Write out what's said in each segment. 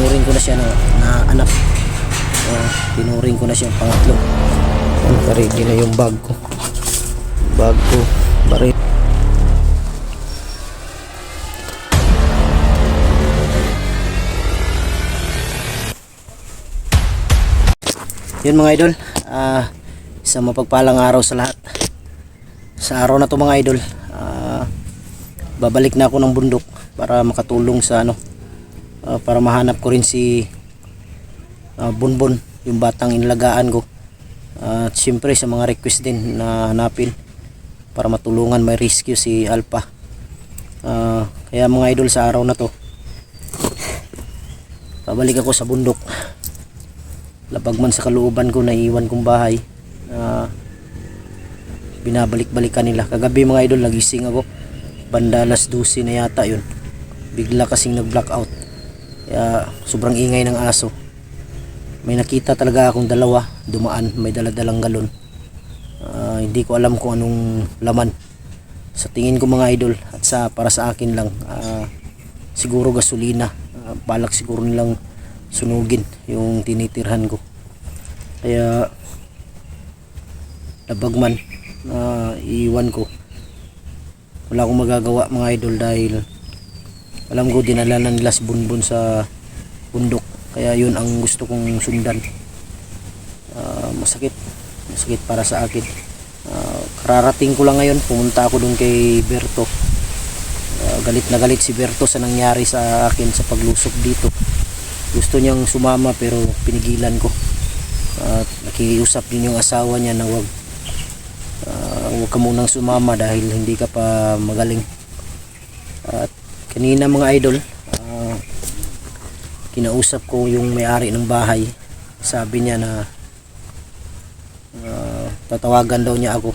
tinuring ko na siya na anak. Tinuring ko na siyang pangatlo. Ready na yung bag ko. Baril. Yun mga idol, isang mapagpalang araw sa lahat. Sa araw na to mga idol, babalik na ako ng bundok para makatulong sa para mahanap ko rin si Bonbon, yung batang inalagaan ko. At siyempre sa mga request din na hanapin para matulungan may rescue si Alpha. Kaya mga idol, sa araw na to babalik ako sa bundok. Labag man sa kalooban ko, naiwan kong bahay, binabalik-balikan nila. Kagabi mga idol, nagising ako banda alas 12 na yata yun. Bigla kasing nag-blackout, kaya sobrang ingay ng aso. May nakita talaga akong dalawa dumaan, may daladalang galon. Hindi ko alam kung anong laman. Sa tingin ko mga idol, at para sa akin lang, siguro gasolina. Balak siguro nilang sunugin yung tinitirhan ko. Kaya labag man, iiwan ko. Wala akong magagawa mga idol, dahil alam ko dinala na nila si Bonbon sa bundok. Kaya yun ang gusto kong sundan. Masakit para sa akin. Kararating ko lang ngayon, pumunta ako dun kay Berto. Galit na galit si Berto sa nangyari sa akin sa paglusok dito. Gusto niyang sumama pero pinigilan ko. At nakiusap din yung asawa niya na wag ka munang sumama dahil hindi ka pa magaling. At kanina mga idol, kinausap ko yung may-ari ng bahay. Sabi niya na tatawagan daw niya ako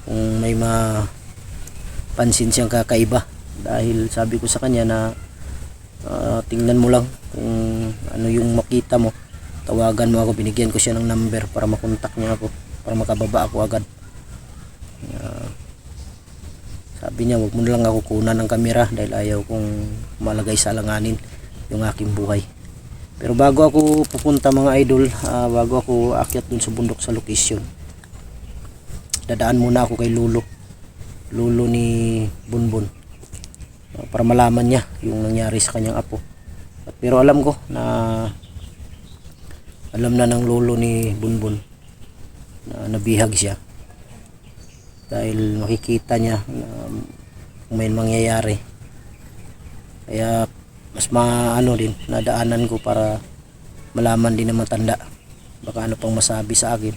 kung may mapansin siyang kakaiba. Dahil sabi ko sa kanya na tingnan mo lang kung ano yung makita mo, tawagan mo ako. Binigyan ko siya ng number para makontak niya ako, para makababa ako agad. Sabi niya wag mo na lang ako kunan ng kamera dahil ayaw kong malagay sa alanganin yung aking buhay. Pero bago ako pupunta mga idol, bago ako akyat dun sa bundok sa location, dadaan muna ako kay Lolo ni Bonbon, para malaman niya yung nangyari sa kanyang apo. Pero alam ko na alam na ng lolo ni Bonbon na nabihag siya, dahil makikita niya na may mangyayari. Kaya mas din nadaanan ko para malaman din ng matanda baka ano pang masabi sa akin.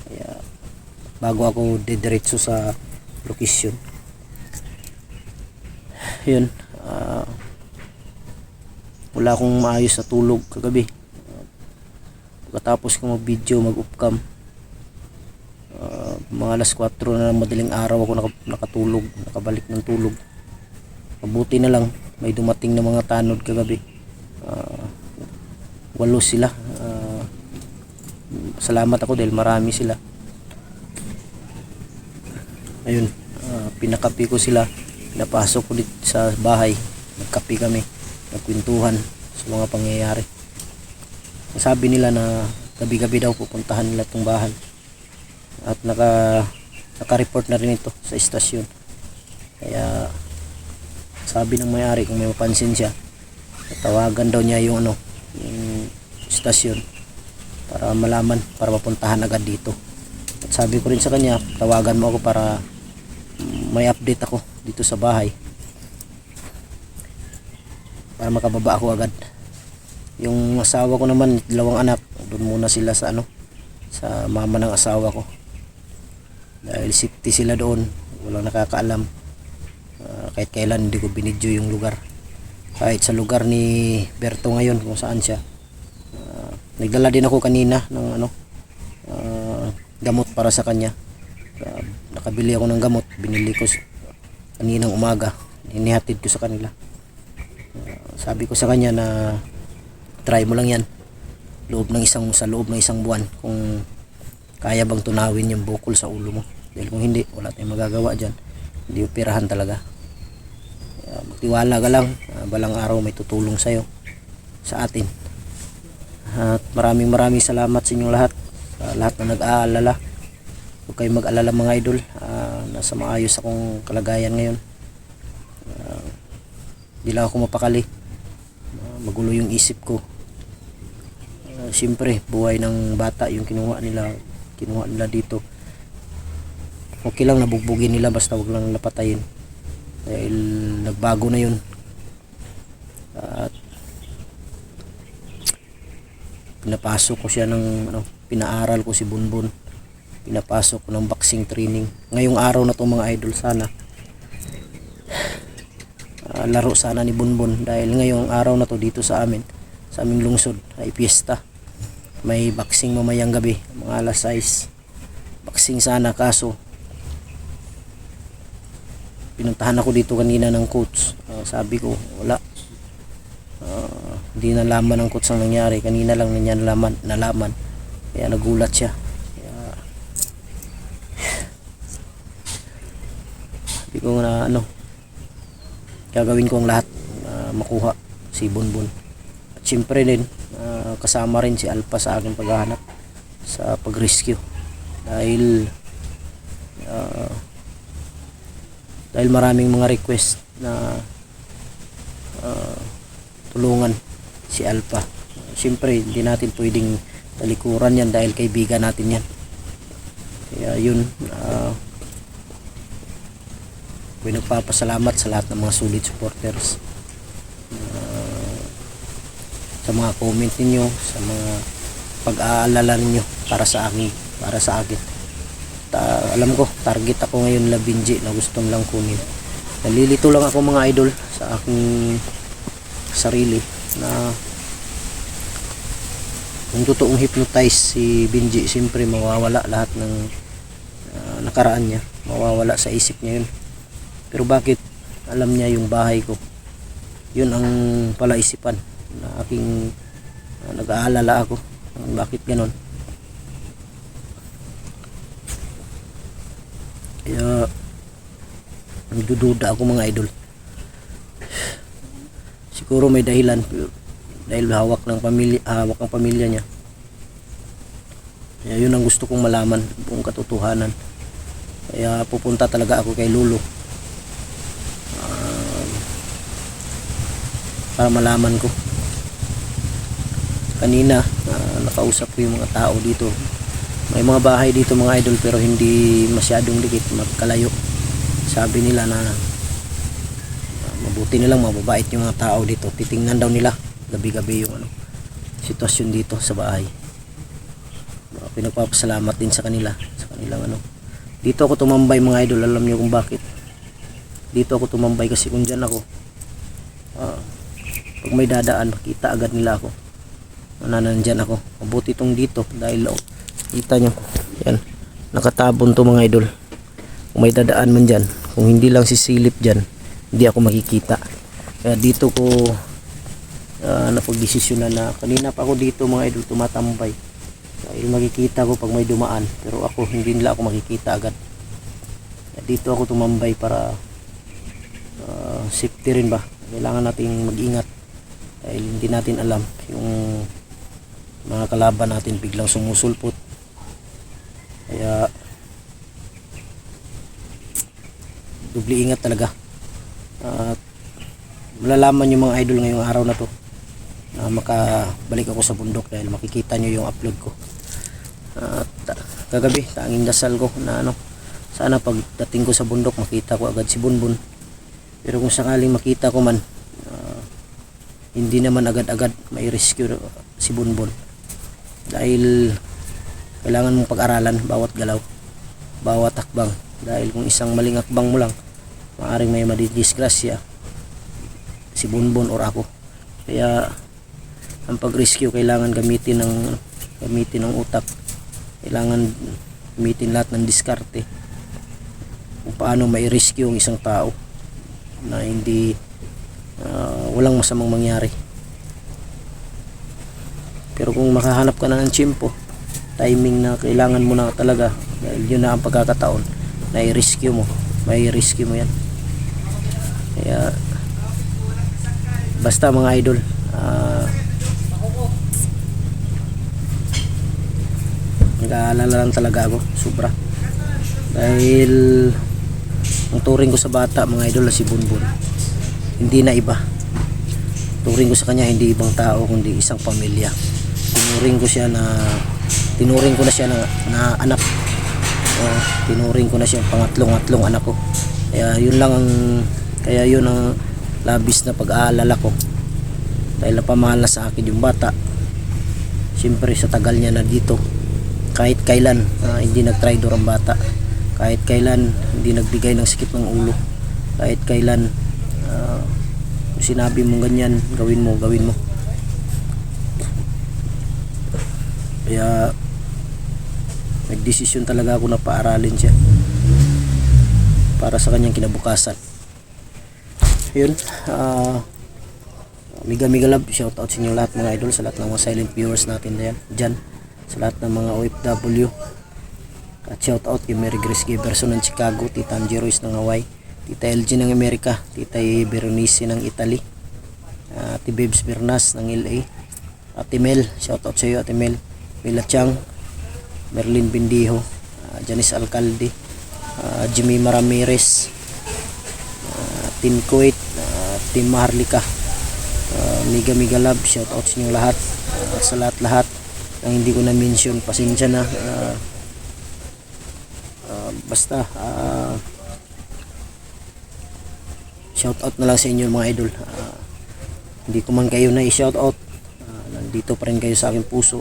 Kaya bago ako didiretso sa location, yun, wala akong maayos na tulog kagabi. Pagkatapos ko mag-video, mag-upcam, mga alas 4 na madaling araw ako nakatulog, nakabalik ng tulog. Mabuti na lang may dumating na mga tanod kagabi. 8 sila. Salamat ako dahil marami sila. Ayun, pinakapi ko sila, napasok ko dito sa bahay, nagkapi kami, nagkwentuhan sa mga pangyayari. Sabi nila na gabi-gabi daw pupuntahan nila itong bahay, at naka-report na rin ito sa istasyon. Kaya sabi ng may-ari kung may mapansin siya, tawagan daw niya yung yung istasyon para malaman, para mapuntahan agad dito. At sabi ko rin sa kanya, tawagan mo ako para may update ako dito sa bahay, para makababa ako agad. Yung asawa ko naman, 2 anak, doon muna sila sa sa mama ng asawa ko, dahil safety sila doon, walang nakakaalam. Kahit kailan hindi ko binidyo yung lugar, kahit sa lugar ni Berto ngayon kung saan siya. Nagdala din ako kanina ng gamot para sa kanya. Nakabili ako ng gamot, binili ko kaninang umaga, inihatid ko sa kanila. Sabi ko sa kanya na try mo lang yan sa loob ng isang buwan, kung kaya bang tunawin yung bukol sa ulo mo. Dahil kung hindi, wala tayong magagawa dyan, hindi operahan talaga. Magtiwala ka lang, balang araw may tutulong sa'yo. sa atin. At maraming salamat sa inyong lahat, sa lahat na nag-aalala. Huwag kayong mag-alala mga idol, nasa maayos akong kalagayan ngayon. Di lang ako mapakali, magulo yung isip ko. Siyempre buhay ng bata yung kinuha nila dito. Okay lang nabugbugin nila, basta wag lang napatayin, dahil nagbago na yun. At pinapasok ko siya ng pinaaral ko si Bunbun, pinapasok ko ng boxing training ngayong araw na to mga idol. Sana laro sana ni Bunbun, dahil ngayong araw na to dito sa aming lungsod ay piyesta, may boxing mamayang gabi mga alas 6. Boxing sana, kaso pinuntahan ako dito kanina ng coach. Sabi ko wala, hindi nalaman ng coach ang nangyari. Kanina lang niya nalaman, kaya nagulat siya. Kaya sabi ko na gagawin ko ang lahat makuha si Bunbun. At syempre din kasama rin si Alpha sa aking paghahanap, sa pag-rescue, dahil maraming mga request na tulungan si Alpha. Siyempre hindi natin pwedeng talikuran yan, dahil kaibigan natin yan. Kaya yun, ako'y nagpapasalamat sa lahat ng mga solid supporters, sa mga comment ninyo, sa mga pag-aalala ninyo para sa akin. Alam ko target ako ngayon na Binji na gustong lang kunin. Nalilito lang ako mga idol sa aking sarili na kung totoong hypnotize si Binji, siyempre mawawala lahat ng nakaraan niya, mawawala sa isip niya yun. Pero bakit alam niya yung bahay ko? Yun ang palaisipan na aking nag-aalala ako, bakit ganon. Kaya nagdududa ako mga idol. Siguro may dahilan, dahil hawak ang pamilya niya. Kaya yun ang gusto kong malaman, buong katotohanan. Kaya pupunta talaga ako kay Lolo para malaman ko. Kanina nakausap ko yung mga tao dito. May mga bahay dito mga idol, pero hindi masyadong dikit, magkalayo. Sabi nila na mabuti nilang mababait yung mga tao dito. Titingnan daw nila gabi-gabi yung sitwasyon dito sa bahay. Pinagpapasalamat din sa kanilang dito ako tumambay mga idol. Alam niyo kung bakit dito ako tumambay? Kasi kung dyan ako, pag may dadaan, makita agad nila ako na nandyan ako. Mabuti itong dito, dahil kita nyo yan, nakatabon to mga idol. Kung may dadaan man dyan, kung hindi lang sisilip dyan, hindi ako makikita. Kaya dito ko napagdesisyonan na kanina pa ako dito mga idol tumatambay, dahil makikita ko pag may dumaan, pero ako hindi nila ako makikita agad. Kaya dito ako tumambay para safety rin ba. Kailangan nating mag-ingat, dahil hindi natin alam yung mga kalaban natin biglang sumusulpot. Kaya dubli ingat talaga. At malalaman yung mga idol ngayong araw na to na makabalik ako sa bundok, dahil makikita nyo yung upload ko. At kagabi tanging dasal ko na sana pagdating ko sa bundok makita ko agad si Bunbun. Pero kung sakaling makita ko man, hindi naman agad-agad may rescue si Bunbun, dahil kailangan mong pag-aralan bawat galaw, bawat hakbang. Dahil kung isang maling hakbang mo lang, maaaring may madidisgrasya si Bunbun or ako. Kaya ang pag-rescue kailangan gamitin ng utak, kailangan gamitin lahat ng diskarte kung paano may rescue ang isang tao na hindi walang masamang mangyari. Pero kung makahanap ka na ng tiyempo, timing na kailangan mo na talaga, dahil yun na ang pagkakataon na i-rescue mo, may rescue mo yan. Kaya basta mga idol, nag-aalala lang talaga ako sobra, dahil ang turing ko sa bata mga idol na si Bunbun, hindi na iba. Turing ko sa kanya hindi ibang tao kundi isang pamilya. Tinuring ko na siya na anak. Tinuring ko na siya pangatlong anak ko. Kaya yun ang labis na pag-aalala ko, dahil napamahal na sa akin yung bata. Siyempre sa tagal niya na dito, kahit kailan hindi nagtraidor ang bata, kahit kailan hindi nagbigay ng sakit ng ulo, kahit kailan sinabi mo ganyan, gawin mo. Kaya nagdesisyon talaga ako na paaralin siya para sa kanyang kinabukasan. Yun, mega love, shout out sa inyo lahat mga idol, sa lahat ng mga silent viewers natin dyan, sa lahat ng mga OFW, at shout out kay Mary Grace Giverson ng Chicago, Tita Angie Royce ng Hawaii, Tita LG ng Amerika, Tita Berenice ng Italy, Ate Babes Bernas ng LA, Ate Mel, shout out sa iyo Ate Mel, Mila Chang, Merlin Bindiho, Janice Alcalde, Jimmy Ramirez, Team Kuwait, Team Maharlika, mega love, shout out sa inyo lahat, sa lahat ng hindi ko na mention, pasensya na. Basta shout out na lang sa inyo mga idol. Hindi ko man kayo na i-shout out, nandito pa rin kayo sa aking puso,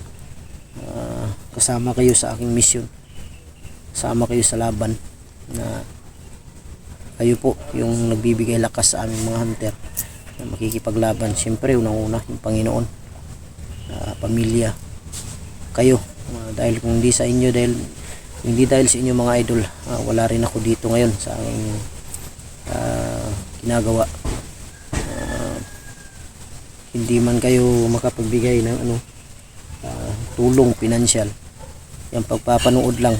kasama kayo sa aking mission, kasama kayo sa laban, na kayo po yung nagbibigay lakas sa aming mga hunter na makikipaglaban. Siyempre unang-una yung Panginoon, pamilya, kayo, dahil kung hindi sa inyo, hindi dahil sa inyo mga idol, wala rin ako dito ngayon sa aking ginagawa. Hindi man kayo makapagbigay ng tulong pinansyal, yung pagpapanood lang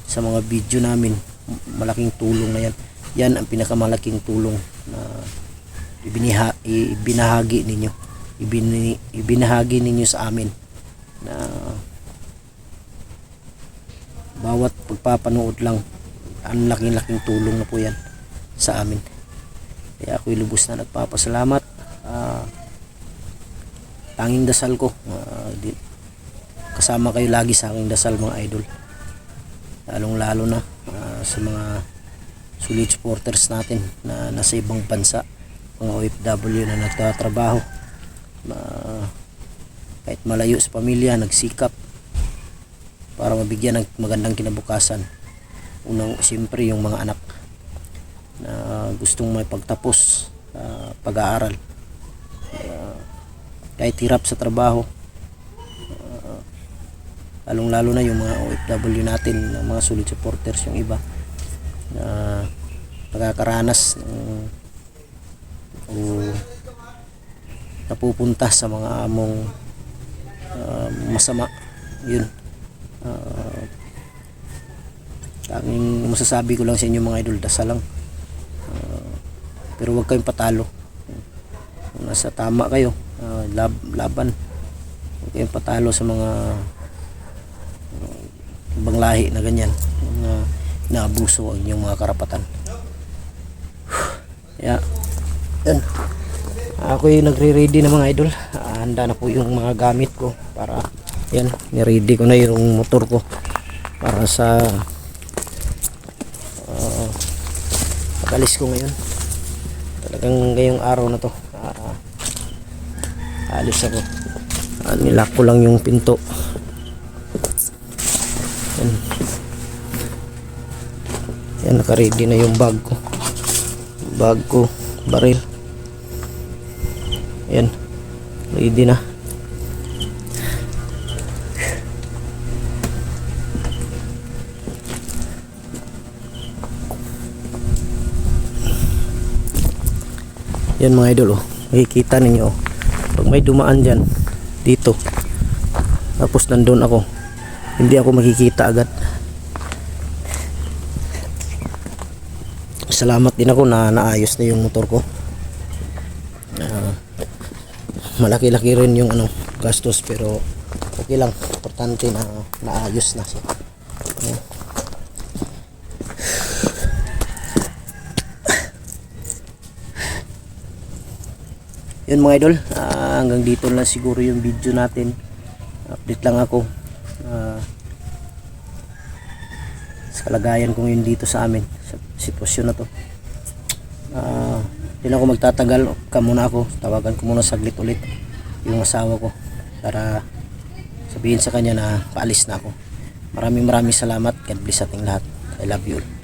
sa mga video namin, malaking tulong na yan ang pinakamalaking tulong na ibinahagi ninyo sa amin, na bawat pagpapanood lang, ang laking tulong na po yan sa amin. Kaya ako'y lubos na nagpapasalamat. Tanging dasal ko, kasama kayo lagi sa aking dasal mga idol, lalong lalo na sa mga solid supporters natin na nasa ibang bansa, mga OFW na nagtatrabaho, kahit malayo sa pamilya, nagsikap para mabigyan ng magandang kinabukasan. Unang siyempre yung mga anak na gustong may pagtapos pag-aaral, kahit hirap sa trabaho, lalong lalo na yung mga OFW natin, mga solid supporters, yung iba na nakakaranas o napupunta sa mga among masama. Yun, tanging masasabi ko lang sa inyo mga idol, dasal lang, pero huwag kayong patalo. Kung nasa tama kayo, laban, huwag kayong patalo sa mga ibang lahi na ganyan, na naabuso ang inyong mga karapatan. Kaya yun, ako'y nagre-ready na mga idol. Handa na po yung mga gamit ko para yan, ni-ready ko na yung motor ko para sa pag-alis ko ngayon. Talagang ngayong araw na to alis ako. Nilak ko lang yung pinto. Yan, naka-ready na yung bag ko, baril. Yan, ready na. Yan mga idol, makikita ninyo pag may dumaan dyan dito, tapos nandun ako, hindi ako makikita agad. Salamat din ako na naayos na yung motor ko. Malaki-laki rin yung gastos, pero okay lang, importante na naayos na siya. Ayan. Yun mga idol, hanggang dito lang siguro yung video natin. Update lang ako sa kalagayan ko ngayon dito sa amin, sa sitwasyon na to. Hindi na ako magtatagal, muna ako, tawagan ko muna saglit ulit yung asawa ko para sabihin sa kanya na paalis na ako. Maraming salamat. God bless ating lahat. I love you all.